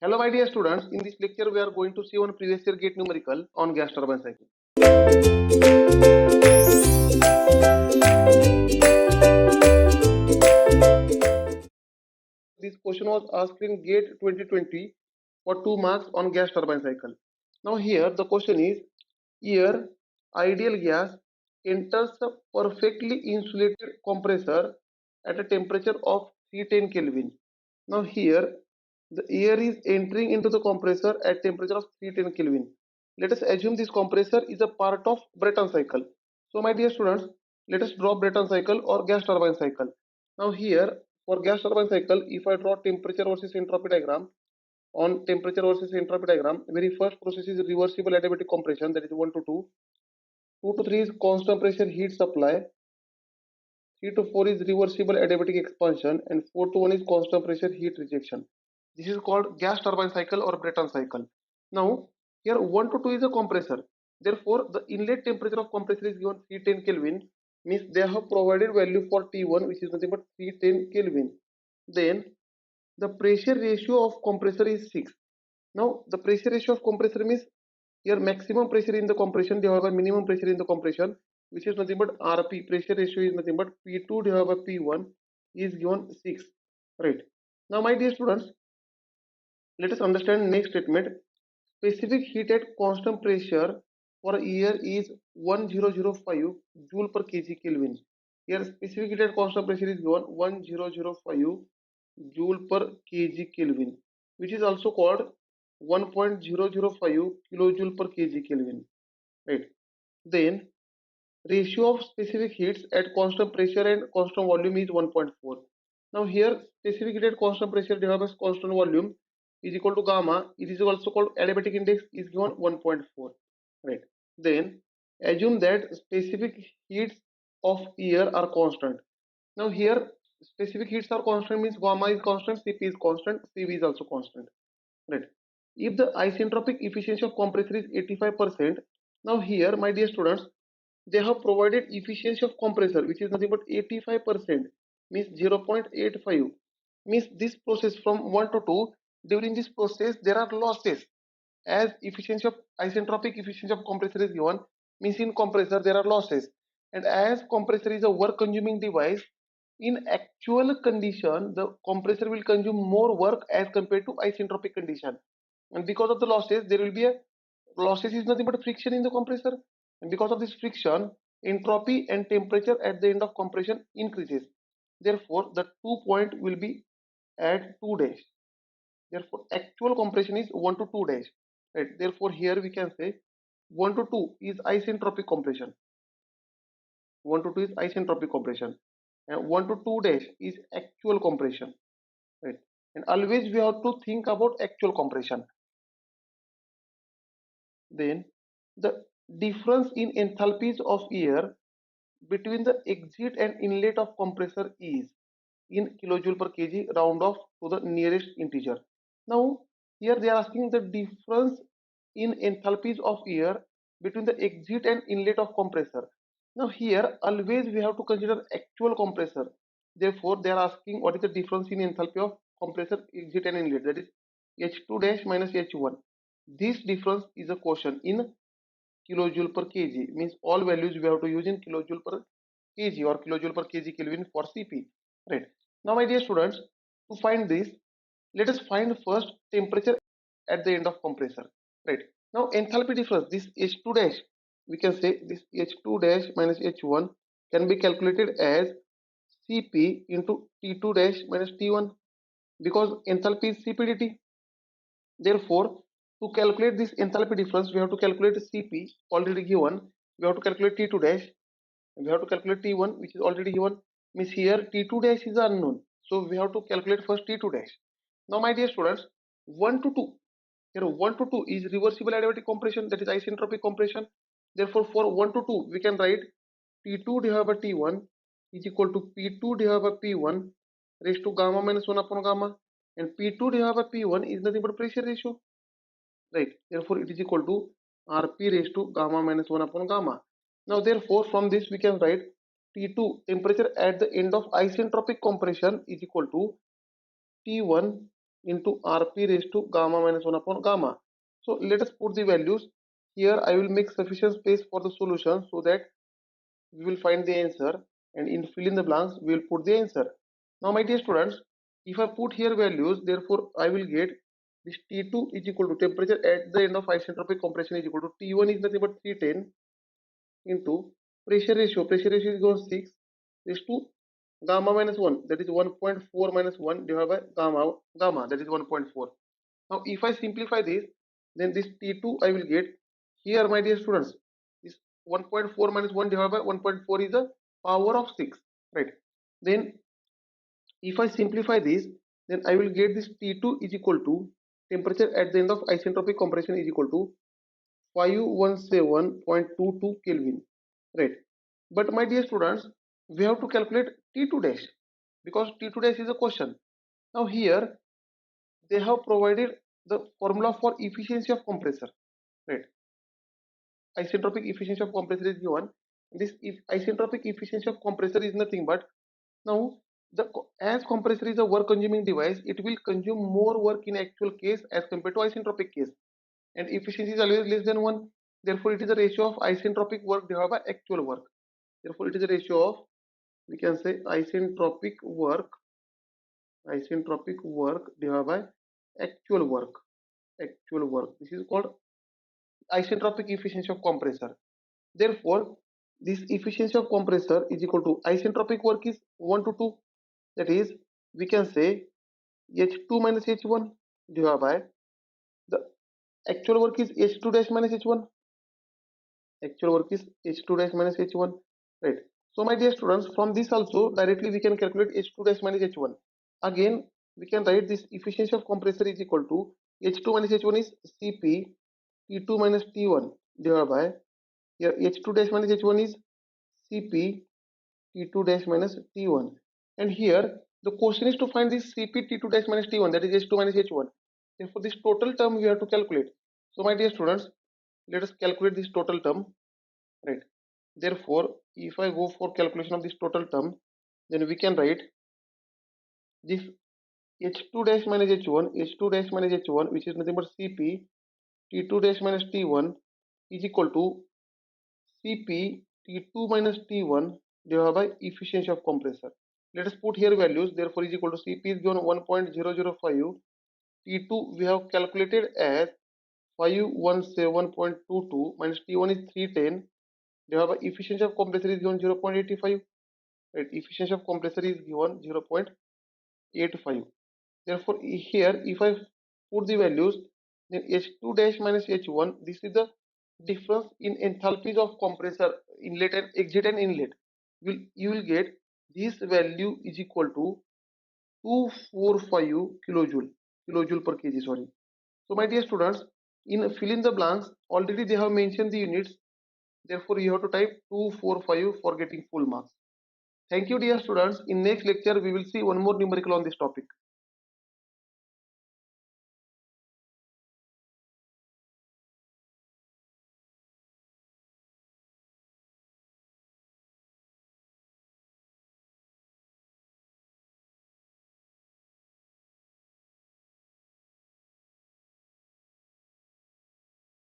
Hello my dear students, in this lecture we are going to see one previous year GATE numerical on gas turbine cycle. This question was asked in GATE 2020 for 2 marks on gas turbine cycle. Now here the question is, here ideal gas enters a perfectly insulated compressor at a temperature of 310 Kelvin. Now here the air is entering into the compressor at temperature of 310 Kelvin. Let us assume this compressor is a part of Brayton cycle. So my dear students, let us draw Brayton cycle or gas turbine cycle. Now here for gas turbine cycle, if I draw temperature versus entropy diagram, on temperature versus entropy diagram, very first process is reversible adiabatic compression, that is 1 to 2. 2 to 3 is constant pressure heat supply. 3 to 4 is reversible adiabatic expansion, and 4 to 1 is constant pressure heat rejection. This is called gas turbine cycle or Brayton cycle. Now here 1 to 2 is a compressor. Therefore the inlet temperature of compressor is given 310 Kelvin, means they have provided value for T1 which is nothing but 310 Kelvin. Then the pressure ratio of compressor is 6. Now the pressure ratio of compressor means here maximum pressure in the compression divided by minimum pressure in the compression, which is nothing but RP. Pressure ratio is nothing but P2 divided by P1 is given 6. Right. Now my dear students, let us understand next statement. Specific heat at constant pressure for air is 1005 joule per kg Kelvin. Here specific heat at constant pressure is given 1005 joule per kg Kelvin, which is also called 1.005 kilojoule per kg Kelvin. Right. Then ratio of specific heats at constant pressure and constant volume is 1.4. Now here specific heat at constant pressure divided by constant volume is equal to gamma. It is also called adiabatic index is given 1.4. Right. Then assume that specific heats of air are constant. Now here specific heats are constant means gamma is constant, Cp is constant, Cv is also constant. Right. If the isentropic efficiency of compressor is 85%, now here my dear students, they have provided efficiency of compressor which is nothing but 85%, means 0.85, means this process from 1 to 2, during this process there are losses, as efficiency of isentropic efficiency of compressor is given, means in compressor there are losses, and as compressor is a work consuming device, in actual condition the compressor will consume more work as compared to isentropic condition, and because of the losses there will be a losses is nothing but friction in the compressor, and because of this friction entropy and temperature at the end of compression increases. Therefore the 2 point will be at 2 dash. Therefore actual compression is 1 to 2 dash. Right. Therefore here we can say 1 to 2 is isentropic compression. 1 to 2 is isentropic compression, and 1 to 2 dash is actual compression. Right. And always we have to think about actual compression. Then the difference in enthalpies of air between the exit and inlet of compressor is in kilojoule per kg, round off to the nearest integer. Now here they are asking the difference in enthalpies of air between the exit and inlet of compressor. Now here always we have to consider actual compressor. Therefore they are asking what is the difference in enthalpy of compressor exit and inlet, that is H2 dash minus H1. This difference is a quotient in kilojoule per kg, means all values we have to use in kilojoule per kg or kilojoule per kg Kelvin for Cp. Right. Now my dear students, to find this, let us find first temperature at the end of compressor. Right. Now enthalpy difference, this H2 dash, we can say this H2 dash minus H1 can be calculated as Cp into T2 dash minus T1, because enthalpy is Cp dt. Therefore to calculate this enthalpy difference we have to calculate Cp already given, we have to calculate T2 dash, and we have to calculate T1 which is already given, means here T2 dash is unknown, so we have to calculate first T2 dash. Now my dear students, 1 to 2, here 1 to 2 is reversible adiabatic compression, that is isentropic compression. Therefore for 1 to 2 we can write T2 divided by T1 is equal to P2 divided by P1 raised to gamma minus 1 upon gamma, and P2 divided by P1 is nothing but pressure ratio. Right. Therefore it is equal to Rp raised to gamma minus 1 upon gamma. Now therefore from this we can write T2 temperature at the end of isentropic compression is equal to T1 into Rp raised to gamma minus 1 upon gamma. So let us put the values. Here I will make sufficient space for the solution so that we will find the answer, and in fill in the blanks we will put the answer. Now my dear students, if I put here values, therefore I will get this T2 is equal to temperature at the end of isentropic compression is equal to T1 is nothing but 310 into pressure ratio is equal to 6 is to gamma minus 1, that is 1.4 minus 1 divided by gamma that is 1.4. Now if I simplify this, then this T2 I will get here, my dear students, this 1.4 minus 1 divided by 1.4 is the power of 6, right? Then if I simplify this, then I will get this T2 is equal to temperature at the end of isentropic compression is equal to 517.22 Kelvin, right? But my dear students, we have to calculate T2 dash because T2 dash is a question. Now here they have provided the formula for efficiency of compressor, right? Isentropic efficiency of compressor is given. This isentropic efficiency of compressor is nothing but, now as compressor is a work consuming device, it will consume more work in actual case as compared to isentropic case, and efficiency is always less than 1. Therefore it is a ratio of isentropic work divided by actual work. Therefore it is a ratio of, we can say, isentropic work divided by actual work. This is called isentropic efficiency of compressor. Therefore this efficiency of compressor is equal to isentropic work is 1 to 2, that is we can say H2 minus H1 divided by the actual work is H2 dash minus H1. Actual work is H2 dash minus H1, right? So my dear students, from this also directly we can calculate H2 dash minus H1. Again we can write this efficiency of compressor is equal to H2 minus H1 is Cp T2 minus T1 divided by, here H2 dash minus H1 is Cp T2 dash minus T1, and here the question is to find this Cp T2 dash minus T1, that is H2 minus H1. Therefore this total term we have to calculate. So my dear students, let us calculate this total term, right? Therefore if I go for calculation of this total term, then we can write this H2 dash minus H1 which is nothing but Cp T2 dash minus T1 is equal to Cp T2 minus T1 divided by efficiency of compressor. Let us put here values. Therefore is equal to Cp is given 1.005, T2 we have calculated as 517.22 minus T1 is 310 divided by efficiency of compressor is given 0.85, right? Efficiency of compressor is given 0.85. Therefore here if I put the values, then H2 dash minus H1, this is the difference in enthalpies of compressor inlet and exit and inlet. You will get this value is equal to 245 kilojoule per kg, sorry. So my dear students, in fill in the blanks already they have mentioned the units, therefore you have to type 245 for getting full marks. Thank you dear students. In next lecture we will see one more numerical on this topic.